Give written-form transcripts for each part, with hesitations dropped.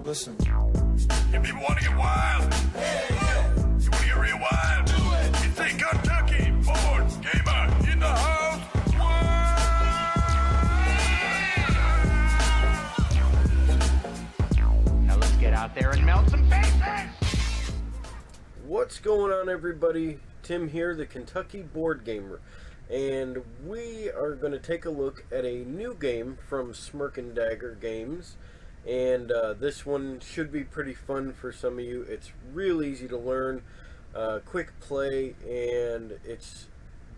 Listen. If people want to get wild, you want to get real wild, you think Kentucky Board Gamer in the house. Now let's get out there and melt some faces! What's going on, everybody? Tim here, the Kentucky Board Gamer, and we are going to take a look at a new game from Smirk and Dagger Games. And this one should be pretty fun for some of you. It's real easy to learn, quick play, and it's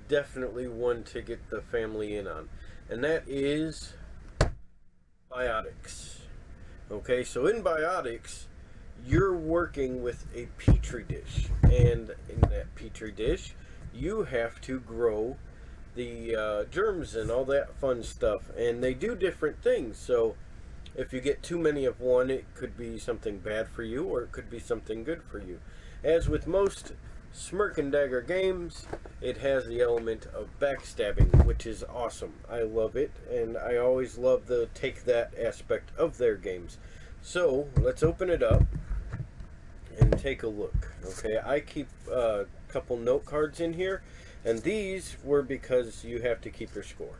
definitely one to get the family in on. And that is Biotix. Okay, so in Biotix, you're working with a petri dish, and in that petri dish, you have to grow the germs and all that fun stuff. And they do different things, so if you get too many of one, it could be something bad for you, or it could be something good for you. As with most Smirk and Dagger games, it has the element of backstabbing, which is awesome. I love it, and I always love the take that aspect of their games. So, let's open it up and take a look. Okay, I keep a couple note cards in here, and these were because you have to keep your score.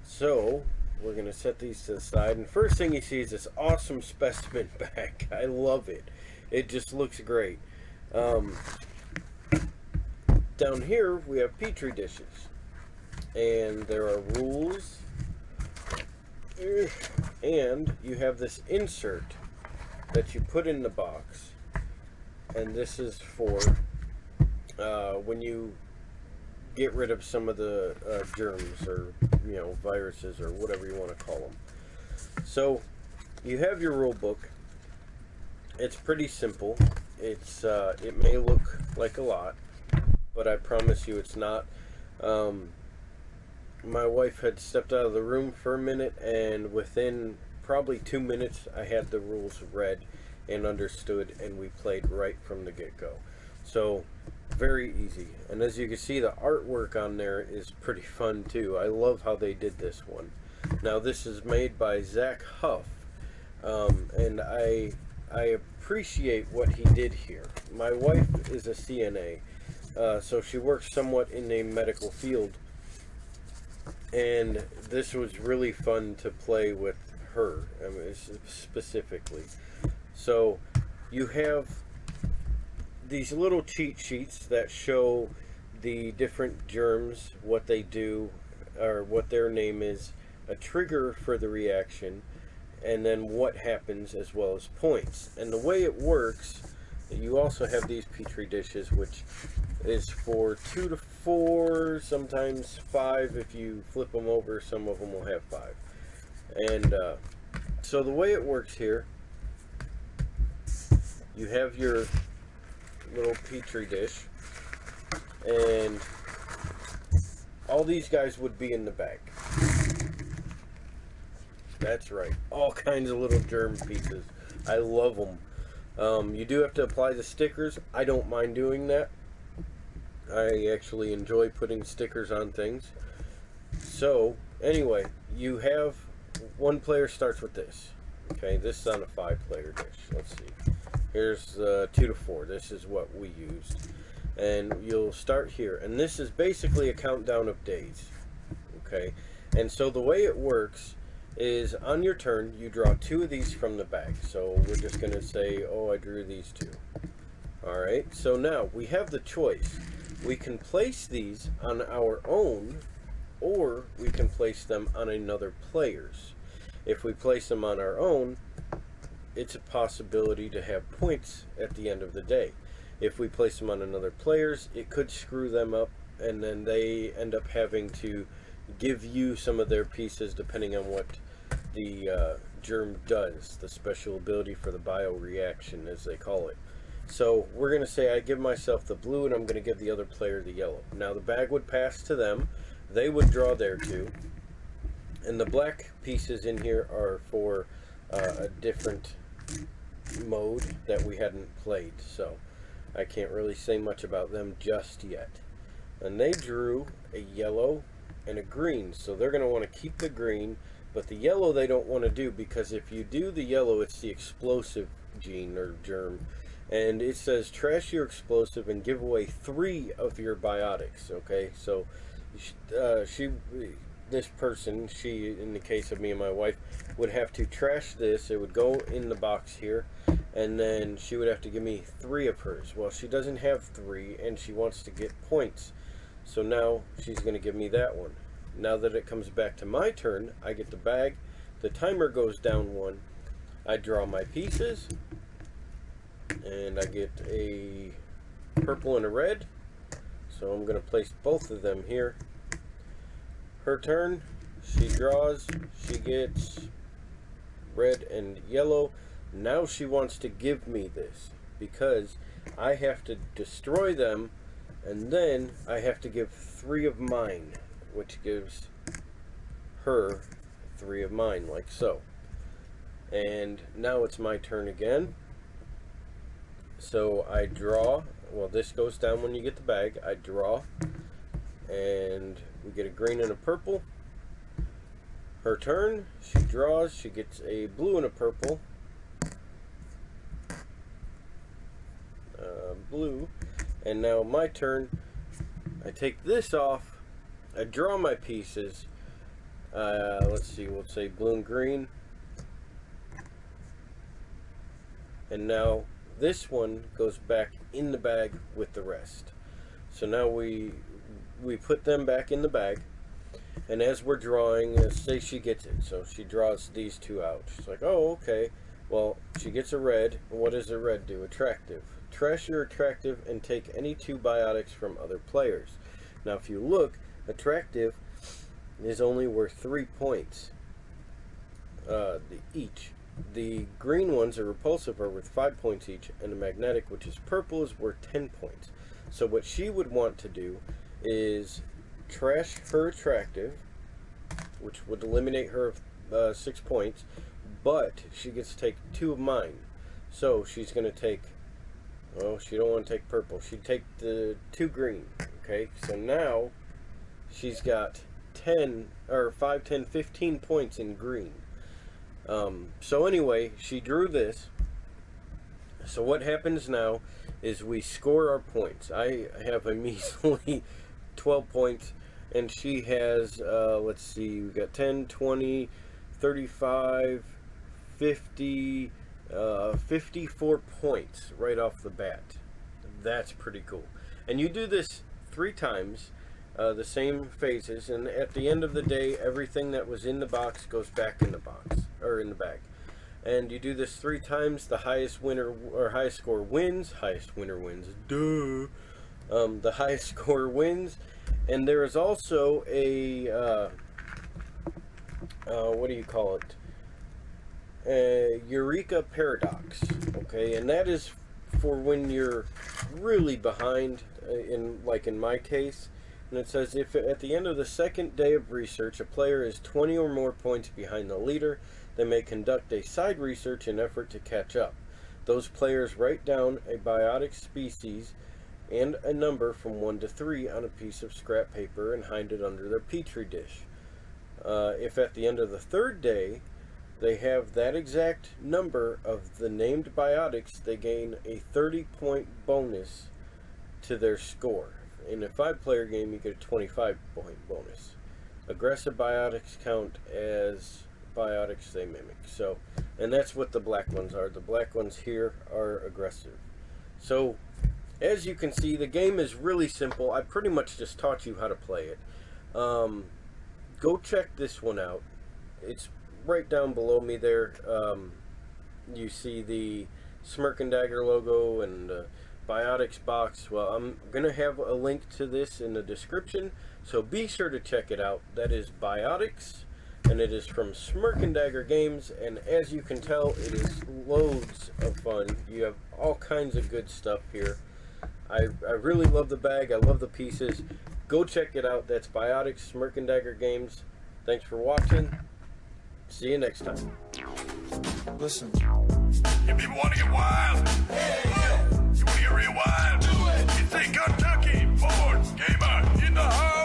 So we're going to set these to the side, and first thing you see is this awesome specimen bag. I love it. It just looks great. Down here we have petri dishes, and there are rules, and you have this insert that you put in the box, and this is for when you get rid of some of the germs, or viruses, or whatever you want to call them. So you have your rule book. It's pretty simple. It's it may look like a lot, but I promise you it's not. My wife had stepped out of the room for a minute, and within probably 2 minutes I had the rules read and understood, and we played right from the get-go. So very easy. And as you can see, the artwork on there is pretty fun too. I love how they did this one. Now this is made by Zach Huff, and I appreciate what he did here. My wife is a CNA, so she works somewhat in the medical field, and this was really fun to play with her, specifically. So you have these little cheat sheets that show the different germs, what they do, or what their name is, a trigger for the reaction, and then what happens, as well as points. And the way it works, you also have these petri dishes, which is for 2 to 4, sometimes 5. If you flip them over, some of them will have 5. And so the way it works here, you have your little petri dish, and all these guys would be in the bag. That's right, all kinds of little germ pieces. I love them. You do have to apply the stickers. I don't mind doing that. I actually enjoy putting stickers on things. So anyway, you have one player starts with this. Okay, this is on a 5-player dish. Let's see. Here's 2 to 4. This is what we used. And you'll start here. And this is basically a countdown of days. Okay? And so the way it works is, on your turn, you draw 2 of these from the bag. So we're just going to say, oh, I drew these 2. Alright? So now we have the choice. We can place these on our own, or we can place them on another player's. If we place them on our own, it's a possibility to have points at the end of the day. If we place them on another player's, it could screw them up, and then they end up having to give you some of their pieces depending on what the germ does, the special ability for the bioreaction, as they call it. So we're going to say I give myself the blue, and I'm going to give the other player the yellow. Now the bag would pass to them. They would draw their 2. And the black pieces in here are for a different mode that we hadn't played, so I can't really say much about them just yet. And they drew a yellow and a green, so they're going to want to keep the green, But the yellow they don't want to do, because if you do the yellow, it's the explosive gene or germ. And it says trash your explosive and give away 3 of your biotics. Okay, so this person, she, in the case of me and my wife, would have to trash this. It would go in the box here, and then she would have to give me 3 of hers. Well, she doesn't have 3, and she wants to get points. So now she's going to give me that one. Now that it comes back to my turn, I get the bag. The timer goes down 1. I draw my pieces, and I get a purple and a red. So I'm going to place both of them here. Her turn, she draws, she gets red and yellow. Now she wants to give me this, because I have to destroy them, and then I have to give 3 of mine, which gives her 3 of mine, like so. And now it's my turn again. So I draw. Well, this goes down when you get the bag. I draw, and we get a green and a purple. Her turn, she draws, she gets a blue and a purple. Blue. And now my turn, I take this off, I draw my pieces. Let's see, we'll say blue and green. And now this one goes back in the bag with the rest. So now we put them back in the bag, and as we're drawing, say she gets it, so she draws these 2 out. She's like, oh, okay. Well, she gets a red, and what does a red do? Attractive. Trash your attractive and take any 2 biotics from other players. Now, if you look, attractive is only worth 3 points each. The green ones are repulsive are worth 5 points each, and the magnetic, which is purple, is worth 10 points. So what she would want to do is trash her attractive, which would eliminate her of 6 points, but she gets to take 2 of mine. So she's going to take, oh, she don't want to take purple. She'd take the 2 green. Okay, so now she's got 10, or 5, 10, 15 points in green. So anyway, she drew this. So what happens now is we score our points. I have a measly 12 points, and she has, let's see, we got 10, 20, 35, 50, 54 points right off the bat. That's pretty cool. And you do this 3 times, the same phases, and at the end of the day, everything that was in the box goes back in the box, or in the bag. And you do this 3 times, the highest winner, or highest score wins. Highest winner wins, duh. The highest score wins. And there is also a, what do you call it? A Eureka Paradox, okay? And that is for when you're really behind, like in my case. And it says, if at the end of the 2nd day of research, a player is 20 or more points behind the leader, they may conduct a side research in effort to catch up. Those players write down a biotic species and a number from 1 to 3 on a piece of scrap paper and hide it under their petri dish. If at the end of the 3rd day they have that exact number of the named biotics, they gain a 30-point bonus to their score. In a 5-player game, you get a 25-point bonus. Aggressive biotics count as biotics they mimic. So, and that's what the black ones are. The black ones here are aggressive. So, as you can see, the game is really simple. I pretty much just taught you how to play it. Go check this one out. It's right down below me there. You see the Smirk and Dagger logo and Biotix box. Well, I'm going to have a link to this in the description, so be sure to check it out. That is Biotix, and it is from Smirk and Dagger Games, and as you can tell, it is loads of fun. You have all kinds of good stuff here. I really love the bag. I love the pieces. Go check it out. That's Biotix, Smirk and Dagger Games. Thanks for watching. See you next time. Listen. You people want to get wild? Yeah. You want to get real wild? Do it. You think Kentucky bored gamer in the house?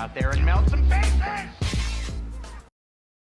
out there and melt some faces.